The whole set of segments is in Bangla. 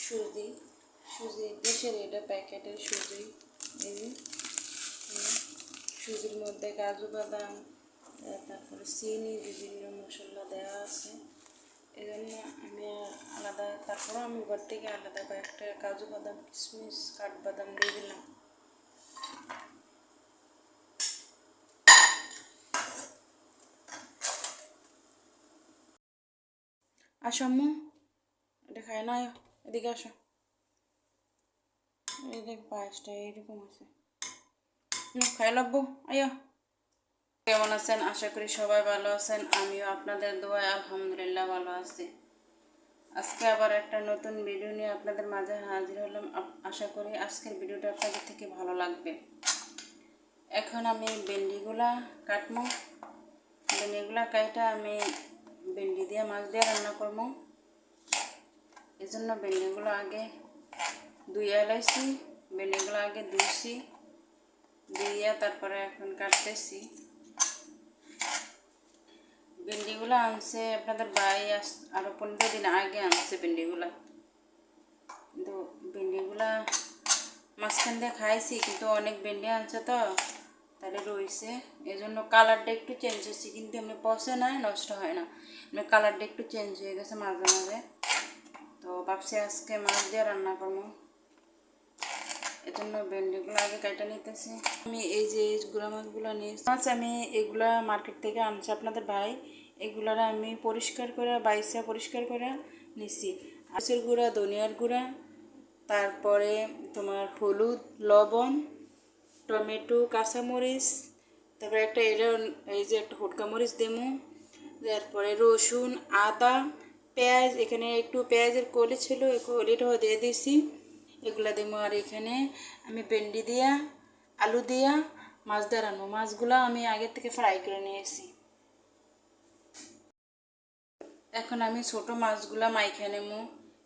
সুজি সুজি দেশের এটা প্যাকেটের সুজি। এই সুজির মধ্যে কাজু বাদাম তারপরে চিনি বিভিন্ন মশলা দেওয়া আছে। এই জন্য আমি আলাদা, তারপরেও আমি ঘর থেকে আলাদা কয়েকটা কাজু বাদাম কিশমিশ কাঠবাদাম দিয়ে দিলাম। আসো আম্মু, এটা খায় না, এদিকে আসো। এই দেখ পায়েসটা এইরকম আছে, খাই লাগবো, আয়া। কেমন আছেন? আশা করি সবাই ভালো আছেন। আমিও আপনাদের দোয়ায় আলহামদুলিল্লাহ ভালো আছি। আজকে আবার একটা নতুন ভিডিও নিয়ে আপনাদের মাঝে হাজির হলাম। আশা করি আজকের ভিডিওটা আপনাদের থেকে ভালো লাগবে। এখন আমি ভেন্ডিগুলা কাটবো। ভেন্ডিগুলা কাটা আমি ভেন্ডি দিয়ে মাছ দিয়ে রান্না করবো। এই জন্য ভেন্ডিগুলো আগে ধুয়ে লাইছি, ভেন্ডিগুলো আগে ধুইছি, ধুইয়া তারপরে এখন কাটতেছি। ভেন্ডিগুলো আনছে আপনাদের ভাই আরও 15 দিন আগে আনছে ভেন্ডিগুলা। কিন্তু ভেন্ডিগুলা মাঝখান দিয়ে খাইছি, কিন্তু অনেক ভেন্ডি আনছে তো তাহলে রয়েছে, এই জন্য কালারটা একটু চেঞ্জ হয়েছে, কিন্তু এমনি পচে না, নষ্ট হয় না, এমনি কালারটা একটু চেঞ্জ হয়ে গেছে মাঝে মাঝে। তো ভাবছি আজকে মাছ দিয়ে রান্না করবো, এজন্য ভেন্ডিগুলো আগে কেটে নিতেছি। আমি এই যে গুঁড়া মাছগুলো নিয়েছি, আমি এগুলা মার্কেট থেকে আনছি আপনাদের ভাই। এগুলার আমি পরিষ্কার করে বাইসা পরিষ্কার করে নিছি। মাছের গুঁড়া, ধনিয়ার গুঁড়া, তারপরে তোমার হলুদ, লবণ, টমেটো, কাঁচামরিচ, তারপরে একটা এই যে একটা হুটকা মরিচ দেবো, তারপরে রসুন, আদা, পেঁয়াজ, এখানে একটু পেঁয়াজের কলি ছিল, এই কলিটাও দিয়ে দিয়েছি, এগুলো দেবো। আর এখানে আমি ভেন্ডি দিয়া আলু দিয়া মাছ দিয়ে রান্না, মাছগুলো আমি আগের থেকে ফ্রাই করে নিয়েছি। এখন আমি ছোট মাছগুলো মাইখা নেবো,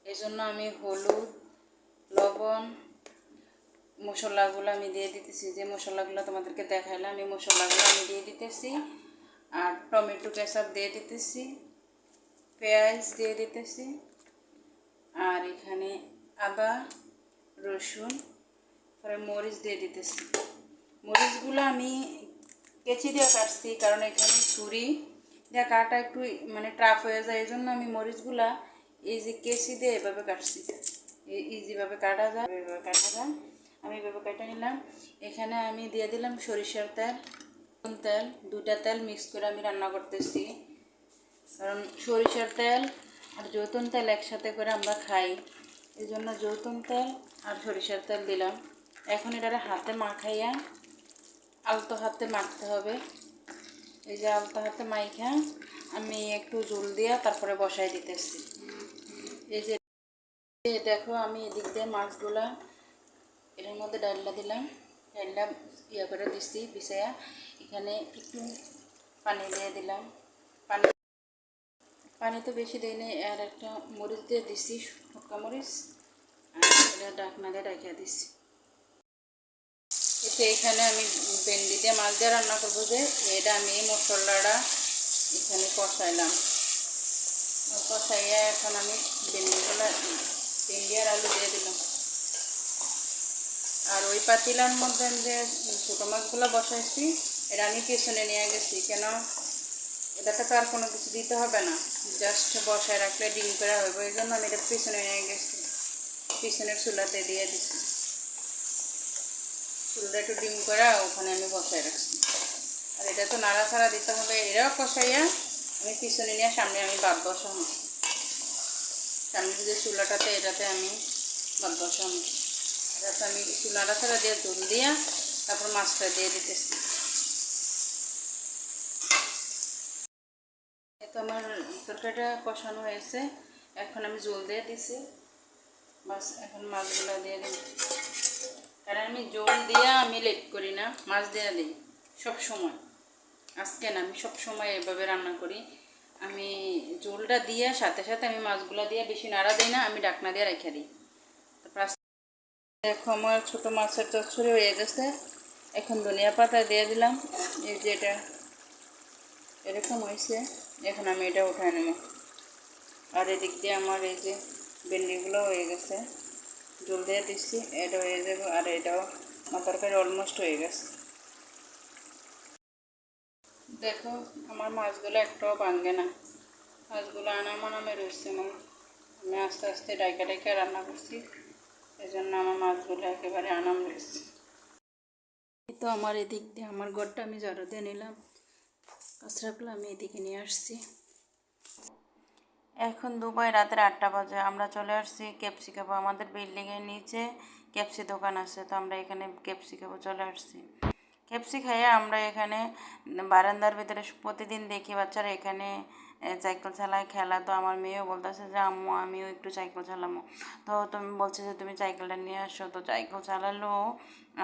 এই জন্য আমি হলুদ, লবণ, মশলাগুলো আমি দিয়ে দিতেছি, যে মশলাগুলো তোমাদেরকে দেখাইলাম এই মশলাগুলো আমি দিয়ে দিতেছি। আর টমেটো কেচাপ দিয়ে দিতেছি, পেঁয়াজ দিয়ে দিতেছি, আর এখানে আদা, রসুন, পরে মরিচ দিয়ে দিতেছি। মরিচগুলো আমি কেচি দিয়ে কাটছি, কারণ এখানে ছুরি দিয়ে কাটা একটু মানে টাফ হয়ে যায়, এই জন্য আমি মরিচগুলা এই যে কেচি দিয়ে এভাবে কাটছি, ইজিভাবে কাটা যায়, এভাবে কাটা যায়, আমি এভাবে কেটে নিলাম। এখানে আমি দিয়ে দিলাম সরিষার তেল, তেল, দুইটা তেল মিক্স করে আমি রান্না করতেছি, কারণ সরিষার তেল আর জৈতুন তেল একসাথে করে আমরা খাই, এই জন্য জৈতুন তেল আর সরিষার তেল দিলাম। এখন এটা হাতে মাখাইয়া আলতো হাতে মাখতে হবে। এই যে আলতো হাতে মাইখা আমি একটু জল দিয়া তারপরে বসাই দিতেছি। এই যে দেখো আমি এদিক দিয়ে মাছগুলা এটার মধ্যে ডালটা দিলাম, ডালটা ইয়া করে দিচ্ছি বিছাইয়া, এখানে একটু পানি দিয়ে দিলাম, পানি তো বেশি দিইনি, আর একটা মরিচ দিয়ে দিচ্ছি, শুকনো মরিচ, আর এটা ঢাকনা দিয়ে ঢাকিয়ে দিচ্ছি। এতে এখানে আমি ভেন্ডি দিয়ে মাছ দিয়ে রান্না করবো, যে এটা আমি মশলাটা এখানে কষাইলাম, কষাইয়া এখন আমি ভেন্ডি আর আলু দিয়ে দিলাম। আর ওই পাতিলার মধ্যে যে ছোটো মাছগুলো বসাইছি এটা আমি পিছনে নিয়ে গেছি, কেন এটাতে তো আর কোনো কিছু দিতে হবে না, জাস্ট বসায় রাখলে ডিম করা হবে, এই জন্য আমি এটা পিছনে নিয়ে গেছি, পিছনের চুলাতে দিয়ে দিচ্ছি, চুলটা একটু ডিম করে ওখানে আমি বসায় রাখছি। আর এটা তো নাড়াচাড়া দিতে হবে, এটাও কষাইয়া আমি পিছনে নিয়ে সামনে আমি ভাত বসাবো, সামনে যে চুলাটাতে এটাতে আমি ভাত বসাবো, এটাতে আমি একটু নাড়াচাড়া দিয়ে জল দিয়া তারপর মাছটা দিয়ে দিতেছি। তো আমার তরকারিটা কষানো হয়েছে, এখন আমি জল দিয়ে দিছি, বাস এখন মাছগুলো দিয়ে দিই, কারণ আমি জল দিয়া আমি লেট করি না, মাছ দিয়ে দিই সব সময়, আজকে না আমি সব সময় এভাবে রান্না করি, আমি জলটা দিয়ে সাথে সাথে আমি মাছগুলো দিয়ে বেশি নাড়া দিই না, আমি ঢাকনা দিয়ে রেখে দিই। তারপর দেখো আমার ছোটো মাছের চচ্চড়ি হয়ে গেছে, এখন ধনিয়া পাতা দিয়ে দিলাম, এই যে এটা এরকম হয়েছে, এখন আমি এটা উঠায় নেব। আর এদিক দিয়ে আমার এই যে ভেন্ডিগুলো হয়ে গেছে, জল দিয়ে দিচ্ছি, এটা হয়ে যাবে। আর এটাও আমার তরকারি অলমোস্ট হয়ে গেছে। দেখো আমার মাছগুলো একটাও ভাঙে না, মাছগুলো আনামে রয়েছে। আমি আস্তে আস্তে ডাইকা ডাইকা রান্না করছি, এই জন্য আমার মাছগুলো একেবারে আনাম রয়েছে। তো আমার এদিক দিয়ে আমার ঘরটা আমি ঝাড়ু দিয়ে নিলাম, কাঁচরাগুলো আমি এদিকে নিয়ে আসছি। এখন দুবাই রাতের 8টা বাজে। আমরা চলে আসছি কেপসি খাবো। আমাদের বিল্ডিংয়ের নিচে কেপসি দোকান আছে, তো আমরা এখানে কেপসি খাবো চলে আসছি। কেপসি খাইয়ে আমরা এখানে বারান্দার ভিতরে প্রতিদিন দেখি বাচ্চারা এখানে সাইকেল চালায় খেলা। তো আমার মেয়েও বলতেছে যে আম্মু আমিও একটু সাইকেল চালাবো। তো তুমি বলছে যে তুমি সাইকেলটা নিয়ে আসো। তো সাইকেল চালালো,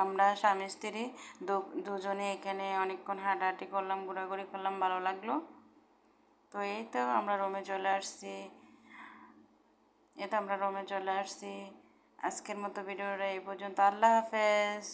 আমরা স্বামী স্ত্রী দুজনে এখানে অনেকক্ষণ হাঁটাহাঁটি করলাম, ঘোরাঘুরি করলাম, ভালো লাগলো। তো এই তো আমরা রুমে চলে আসছি। আমরা রুমে চলে আসছি। আজকের মতো ভিডিওটা এই পর্যন্ত। আল্লাহ হাফেজ।